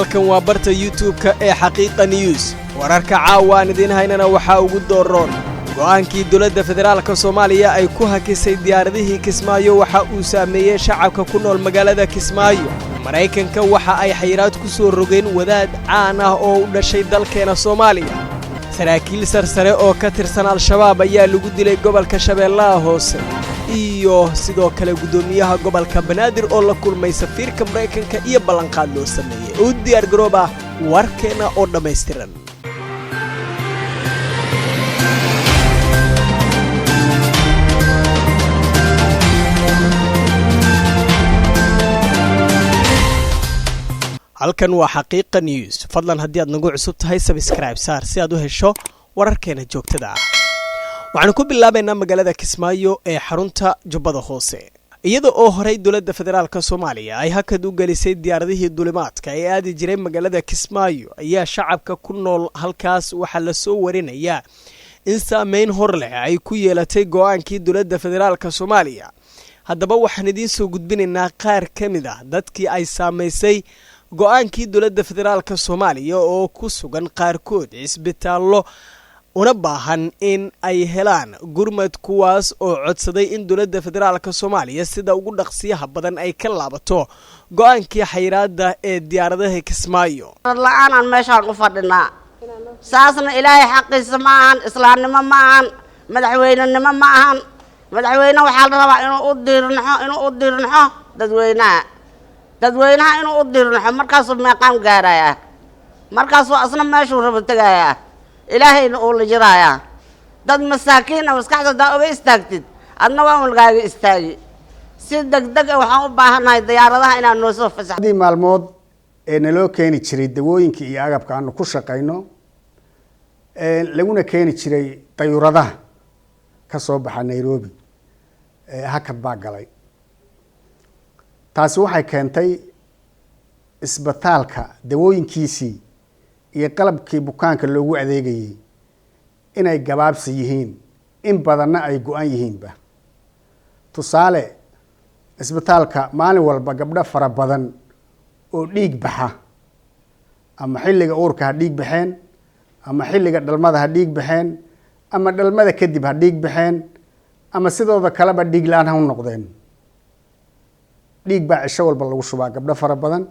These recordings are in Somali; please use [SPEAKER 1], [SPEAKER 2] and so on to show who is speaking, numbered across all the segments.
[SPEAKER 1] halkan waa barta YouTube-ka ee Xaqiiqo News wararka caawaan idin haynana waxa ugu dooron go'aankii dawladda federaalka Soomaaliya ay ku hakisay diyaaradihii kismaayo waxa uu saameeyay shacabka ku nool magaalada Kismaayo Mareykanka waxa ay xayiraad ku soo rogeen wadaad caan ah oo u dhashay dalkeena Soomaaliya saraakiil sarsare oo ka tirsan al-shabaab ayaa lagu dilay gobolka Shabeellaha Hoose iyo sidoo kale gudoomiyaha gobolka Banaadir oo la kulmay safiirka Mareykanka iyo ballanqaad loo sameeyay oo diyaar garooba warkeena oo dhameystiran halkan waa Xaqiiqo News fadlan haddii aad nagu cusub tahay subscribe saar si aad u hesho wararkeena joogtada ah waxaan ku bilaabaynaa magaalada Kismaayo ee xarunta Jubbada Hoose iyada oo horay dawladda federaalka Soomaaliya ay hakad u galisay diyaaradihii duulimaadka ee aadi jiray magaalada Kismaayo ayaa shacabka ku nool halkaas waxa la soo warinayaa in saameyn hor leh ay ku yeelatay go'aankii dawladda federaalka Soomaaliya haddaba waxaan idin soo gudbinaynaa qaar kamid ah dadkii ay saameysay go'aankii dawladda federaalka Soomaaliya oo ku sugan qaarkood isbitaallo una baahan in ay helaan gurmad kuwaas oo codsaday in dawladda federaalka Soomaaliya sida ugu dhaqsiyaha badan ay ka laabato go'aankii xayiraadda ee diyaaradaha Kismaayo
[SPEAKER 2] la'aan meeshaan u fadhinaa saasna ilaahay xaqiisa ma ahan islaamnimo ma ahan madaxweynenimo ma ahan madaxweyne waxa la rabaa inuu u diirnaxo dadweynaha inuu u diirnaxo markaas uu meeqaan gaaraya markaas uu asna meeshu rabo tagaya ilaahayna uu la jiraaya dad masaakiin ah maskaxda uga istaagtid adna waa ulgaaga istaagi si degdeg ah waxaan u baahanahay diyaaradaha inaan noo soo fasaxday
[SPEAKER 3] maalmood ee naloo keeni jiray dawooyinka iyo agabka aan ku shaqeyno laguna keeni jiray dayuuradaha ka soo baxa Nairobi hakad baa galay taasi waxay keentay isbitaalka dawooyinkiisii iyo qalabkii bukaanka loogu adeegayay inay gabaabsi yihiin in badanna ay go'an yihiinba tusaale isbitaalka maalin walba gabdho fara badan oo dhiig baxa ama xilliga uurka ha dhiig baxeen ama xilliga dhalmada ha dhiig baxeen ama dhalmada kadib ha dhiig baxeen ama sidooda kaleba dhiig la'aan ha u noqdeen dhiig baa cisho walba lagu shubaa gabdho fara badan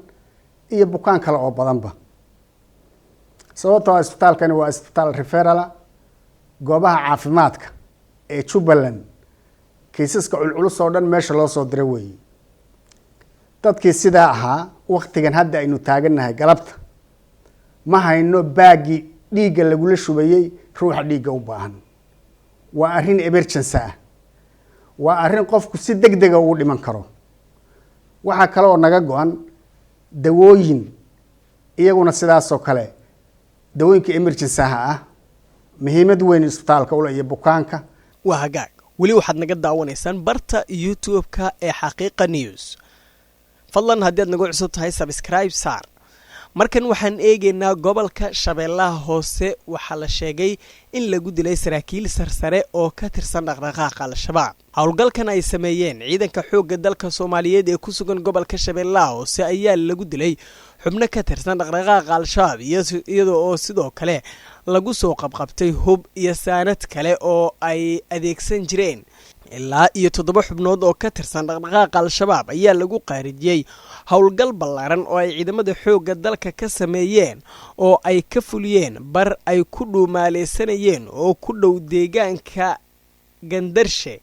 [SPEAKER 3] iyo bukaan kale oo badanba sababtoo isbitaalkani waa isbitaal referral goobaha caafimaadka ee Jubbaland kiisaska culculus oo dhan meesha loo soo diray weey dadkii sidaa ahaa waqtigan hadda aynu taaganahay galabta ma hayno baagi dhiigga lagula shubayay ruuxa dhiigga u baahan waa arrin emergency ah waa arrin qofku si degdeg ah ugu dhiman karo waxa kale oo naga go'an dawooyin iyaguna sidaas oo kale dawooyinka emergency ah muhiimad weyn isbitaalka u leeyahay bukaanka
[SPEAKER 1] waa hagaag wali waxaad naga daawanaysaan barta YouTube-ka ee Xaqiiqo News fadlan haddii aad nagu cusub tahay subscribe saar markan waxaan eegaynaa gobolka Shabeellaha Hoose waxa la sheegay in lagu dilay saraakiil sarsare oo ka tirsan dhaqdhaqaaqa al-shabaab howlgalkan ay sameeyeen ciidanka xoogga dalka Soomaaliyeed ee ku sugan gobolka Shabeellaha Hoose ayaa lagu dilay xubno ka tirsan dhaqdhaqaaqa al-shabaab iyadoo oo sidoo kale lagu soo qabqabtay hub iyo saanad kale oo ay adeegsan jireen ilaa iyo 7 xubnood oo ka tirsan dhaqdhaqaaqa al-shabaab ayaa lagu qaarijiyay howlgal ballaaran oo ay ciidamada xoogga dalka ka sameeyeen oo ay ka fuliyeen bar ay ku dhuumaaleysanayeen oo ku dhow deegaanka Gandarshe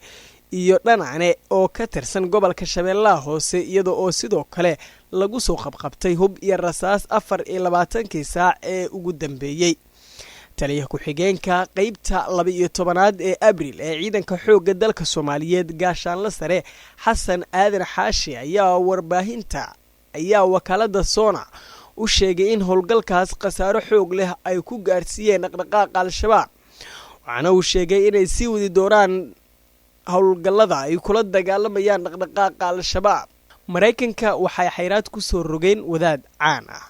[SPEAKER 1] iyo dhanacne oo ka tirsan gobolka Shabeellaha Hoose iyadoo oo sidoo kale lagu soo qabqabtay hub iyo rasaas 24 saac ee ugu dambeeyay taliyaha ku-xigeenka qaybta 12aad ee Abriil ee ciidanka xoogga dalka Soomaaliyeed gaashaanle sare Xasan Aadan Xaashi ayaa wakaalada Soona u sheegay in howlgalkaas qasaaro xoog leh ay ku gaarsiiyeen dhaqdhaqaaqa al-shabaab waxaana uu sheegay inay sii wadi doonaan howlgallada ay kula dagaalamayaan dhaqdhaqaaqa al-shabaab Mareykanka waxay xayiraad ku soo rogeen wadaad caan ah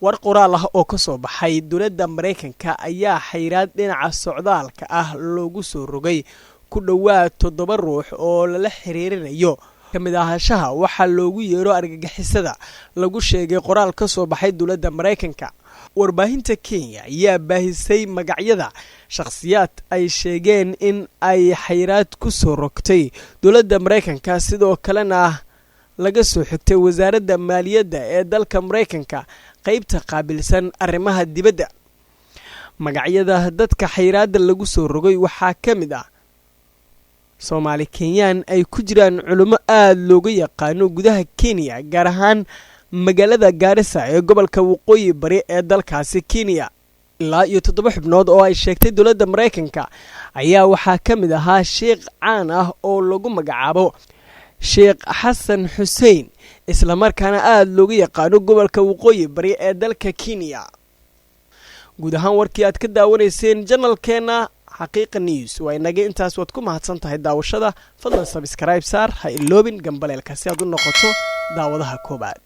[SPEAKER 1] war qoraal ah oo ka soo baxay dawladda Mareykanka ayaa xayiraad dhinaca socdaalka ah loogu soo rogay ku dhawaad 7 ruux oo la xiriirinayo kamid ahaanshaha waxaa loogu yeero argagixisada lagu sheegay qoraal ka soo baxay dowladda Mareykanka. Warbaahinta Kenya ayaa baahisay magacyada shakhsiyaad ay sheegeen in ay xayiraad ku soo rogtay dowladda Mareykanka, sidoo kalena laga soo xigtay wasaaradda maaliyadda ee dalka Mareykanka qaybta qaabilsan arrimaha dibadda. Magacyada dadka xayiraadda lagu soo rogay waxaa ka mid ah Soomaali Kenyaan ay ku jiraan culimo aad looga yaqaano gudaha Kenya, gaar ahaan magaalada Garissa ee gobolka Waqooyi Bari ee dalkaasi Kenya. ilaa iyo 7 xubnood oo ay sheegtay dowladda Mareykanka ayaa waxaa ka mid ahaa sheekh caan ah oo lagu magacaabo Sheekh Xasan Xuseen, isla markaana aad looga yaqaano gobolka Waqooyi Bari ee dalka Kenya. guud ahaan warkii aad ka daawanayseen channelkeena Xaqiiqo News waa inaga intaas. waad ku mahadsan tahay daawashada. fadlan subscribe saar, ha iloobin gambaleelka si aad u noqoto daawadaha koobaad.